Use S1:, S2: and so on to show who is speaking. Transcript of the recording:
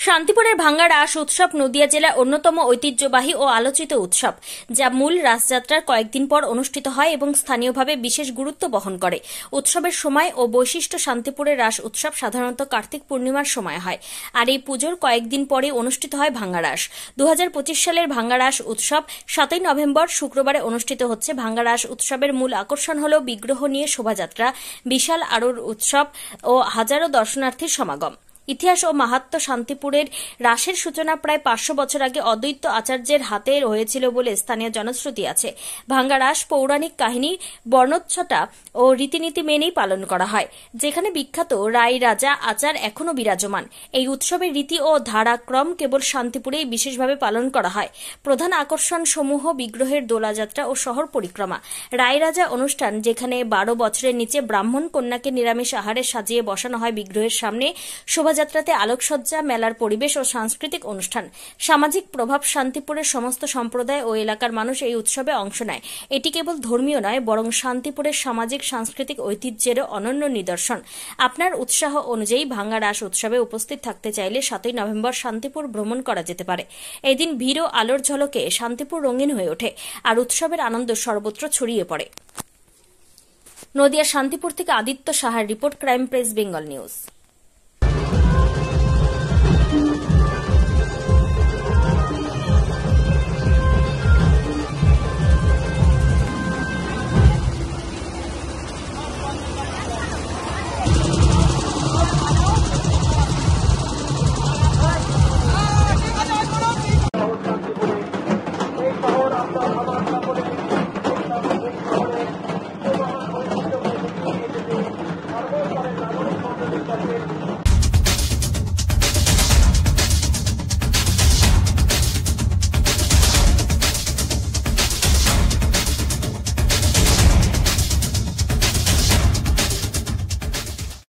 S1: শান্তিপুরের ভাঙ্গা রাস উৎসব নদিয়া জেলার অন্যতম ঐতিহ্যবাহী ও আলোচিত উৎসব, যা মূল রাসযাত্রার কয়েকদিন পর অনুষ্ঠিত হয় এবং স্থানীয়ভাবে বিশেষ গুরুত্ব বহন করে। উৎসবের সময় ও বৈশিষ্ট্য শান্তিপুরের রাস উৎসব সাধারণত কার্তিক পূর্ণিমার সময় হয়, আর এই পুজোর কয়েকদিন পরে অনুষ্ঠিত হয় ভাঙ্গা রাস। 2025 সালের ভাঙ্গা রাস উৎসব 7 নভেম্বর শুক্রবারে অনুষ্ঠিত হচ্ছে। ভাঙ্গা রাস উৎসবের মূল আকর্ষণ হল বিগ্রহ নিয়ে শোভাযাত্রা, বিশাল আলোর উৎসব ও হাজারো দর্শনার্থীর সমাগম। ইতিহাস ও মাহাত্ম্য শান্তিপুরের রাসের সূচনা প্রায় 500 বছর আগে অদ্বৈত আচার্যের হাতে হয়েছিল বলে স্থানীয় জনশ্রুতি আছে। ভাঙ্গা রাস পৌরাণিক কাহিনী, বর্ণচ্ছটা ও রীতিনীতি মেনেই পালন করা হয়, যেখানে বিখ্যাত রাই রাজা আচার এখনও বিরাজমান। এই উৎসবের রীতি ও ধারাক্রম কেবল শান্তিপুরেই বিশেষভাবে পালন করা হয়। প্রধান আকর্ষণ সমূহ বিগ্রহের দোলাযাত্রা ও শহর পরিক্রমা। রায় রাজা অনুষ্ঠান, যেখানে 12 বছরের নিচে ব্রাহ্মণ কন্যাকে নিরামিষ আহারে সাজিয়ে বসানো হয় বিগ্রহের সামনে। শোভাযাত্রাতে আলোকসজ্জা, মেলার পরিবেশ ও সাংস্কৃতিক অনুষ্ঠান। সামাজিক প্রভাব। শান্তিপুরের সমস্ত সম্প্রদায় ও এলাকার মানুষ এই উৎসবে অংশ নেয়। এটি কেবল ধর্মীয় নয়, বরং শান্তিপুরের সামাজিক সাংস্কৃতিক ঐতিহ্যেরও অনন্য নিদর্শন। আপনার উৎসাহ অনুযায়ী ভাঙ্গা রাস উৎসবে উপস্থিত থাকতে চাইলে 7 নভেম্বর শান্তিপুর ভ্রমণ করা যেতে পারে। এদিন ভিড় ও আলোর ঝলকে শান্তিপুর রঙিন হয়ে ওঠে, আর উৎসবের আনন্দ সর্বত্র ছড়িয়ে পড়ে। নদিয়া শান্তিপুর থেকে আদিত্য সাহার report, crime press Bengal news.